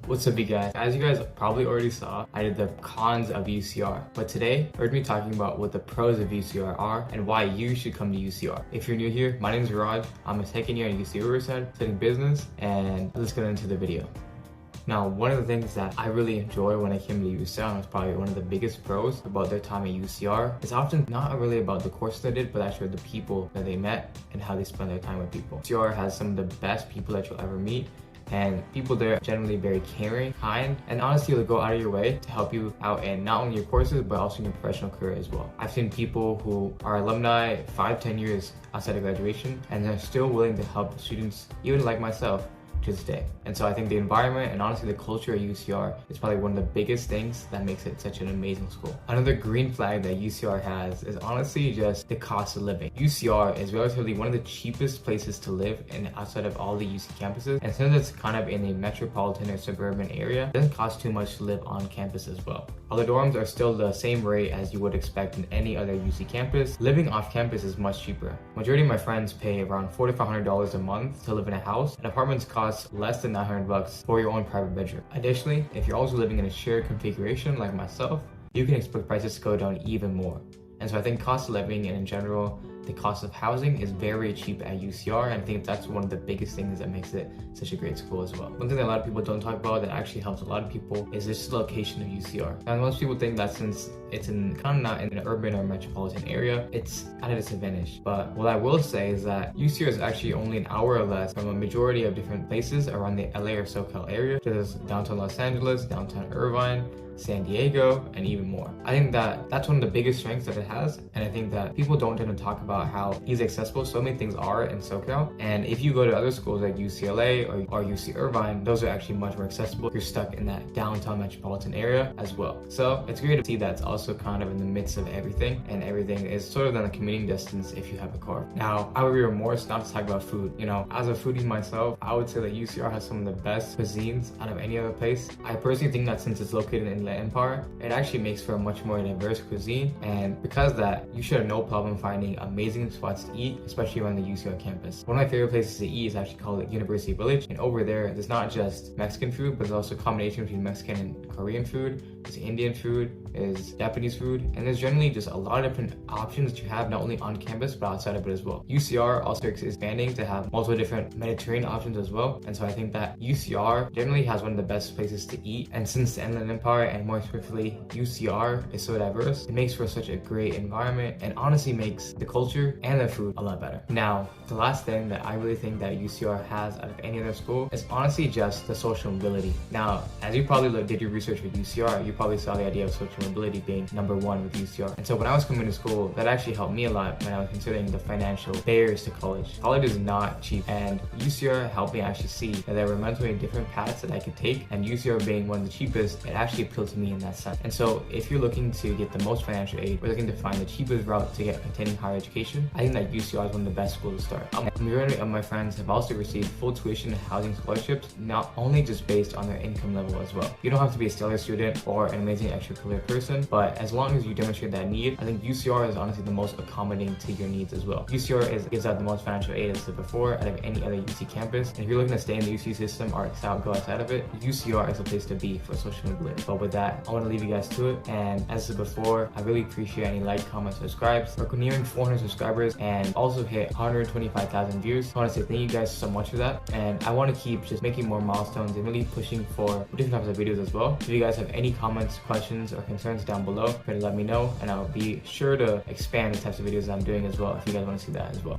What's up, you guys? As you guys probably already saw, I did the cons of UCR, but today we're going to be talking about what the pros of UCR are and why you should come to UCR. If you're new here, my name is Raj. I'm a second year at UC Riverside studying business, and let's get into the video. Now, one of the things that I really enjoy when I came to UCR, and it's probably one of the biggest pros about their time at UCR, is often not really about the course they did, but actually the people that they met and how they spend their time with people. UCR has some of the best people that you'll ever meet, and people there are generally very caring, kind, and honestly they'll go out of your way to help you out in not only your courses but also in your professional career as well. I've seen people who are alumni 5-10 years outside of graduation and they're still willing to help students, even like myself, to this day. And so I think the environment and honestly the culture at UCR is probably one of the biggest things that makes it such an amazing school. Another green flag that UCR has is honestly just the cost of living. UCR is relatively one of the cheapest places to live in outside of all the UC campuses, and since it's kind of in a metropolitan or suburban area, it doesn't cost too much to live on campus as well. All the dorms are still the same rate as you would expect in any other UC campus. Living off campus is much cheaper. Majority of my friends pay around $4,500 a month to live in a house, and apartments cost less than $900 for your own private bedroom. Additionally, if you're also living in a shared configuration like myself, you can expect prices to go down even more. And so I think cost of living and in general, the cost of housing is very cheap at UCR, and I think that's one of the biggest things that makes it such a great school as well. One thing that a lot of people don't talk about that actually helps a lot of people is just the location of UCR. And most people think that since it's kind of not in an urban or metropolitan area, it's at a disadvantage. But what I will say is that UCR is actually only an hour or less from a majority of different places around the LA or SoCal area. There's downtown Los Angeles, downtown Irvine, San Diego, and even more. I think that that's one of the biggest strengths that it has, and I think that people don't tend to talk about how easily accessible so many things are in SoCal. And if you go to other schools like UCLA or UC Irvine, those are actually much more accessible. You're stuck in that downtown metropolitan area as well. So it's great to see that it's also kind of in the midst of everything, and everything is sort of in a commuting distance if you have a car. Now, I would be remorse not to talk about food. You know, as a foodie myself, I would say that UCR has some of the best cuisines out of any other place. I personally think that since it's located in Empire, it actually makes for a much more diverse cuisine, and because of that, you should have no problem finding amazing spots to eat, especially around the UCR campus. One of my favorite places to eat is actually called University Village, and over there's not just Mexican food, but there's also a combination between Mexican and Korean food. There's Indian food, there's Japanese food, and there's generally just a lot of different options that you have not only on campus but outside of it as well. UCR also is expanding to have multiple different Mediterranean options as well, and so I think that UCR generally has one of the best places to eat, and since the Inland Empire and more specifically UCR is so diverse, it makes for such a great environment and honestly makes the culture and the food a lot better. Now, the last thing that I really think that UCR has out of any other school is honestly just the social mobility. Now, as you probably did your research with UCR, you probably saw the idea of social mobility being number one with UCR. And so when I was coming to school, that actually helped me a lot when I was considering the financial barriers to college. College is not cheap, and UCR helped me actually see that there were mentally different paths that I could take, and UCR being one of the cheapest, it actually appealed to me in that sense. And so if you're looking to get the most financial aid or looking to find the cheapest route to get attaining higher education, I think that UCR is one of the best schools to start. The majority of my friends have also received full tuition and housing scholarships, not only just based on their income level as well. You don't have to be a stellar student or an amazing extracurricular person, but as long as you demonstrate that need, I think UCR is honestly the most accommodating to your needs as well. UCR gives out the most financial aid, as I said before, out of any other UC campus. And if you're looking to stay in the UC system or go outside of it, UCR is a place to be for social mobility. But with that, I want to leave you guys to it. And as I said before, I really appreciate any like, comment, subscribes. We're nearing 400 subscribers and also hit 125,000 views. I want to say thank you guys so much for that. And I want to keep just making more milestones and really pushing for different types of videos as well. If you guys have any comments, questions, or concerns down below, feel free to let me know, and I'll be sure to expand the types of videos that I'm doing as well if you guys want to see that as well.